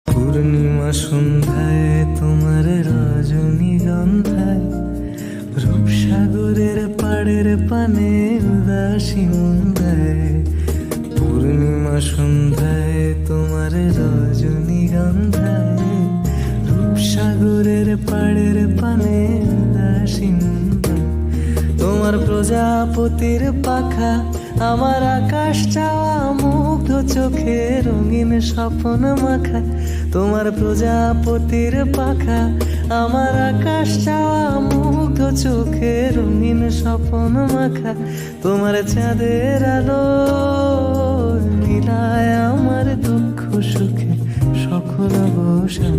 পূর্ণিমা সন্ধ্যায় তোমার রজনীগন্ধায় রূপসাগরের পাড়ের পানে উদাসী মুন্দায়। পূর্ণিমা সন্ধ্যায় তোমার রজনীগন্ধায় রূপসাগরের পাড়ের পানে উদাসী মুন্দায়। তোমার প্রজাপতির পাখা আমার আকাশ চাওয়া মুগ্ধ চোখে রঙিন স্বপ্ন মাখা। তোমার প্রজাপতির পাখা আমার আকাশ চাওয়া মুগ্ধ চোখে রঙিন স্বপ্ন মাখা। তোমার চাঁদের আলো মিলায় আমার দুঃখ সুখে সকল অবসান।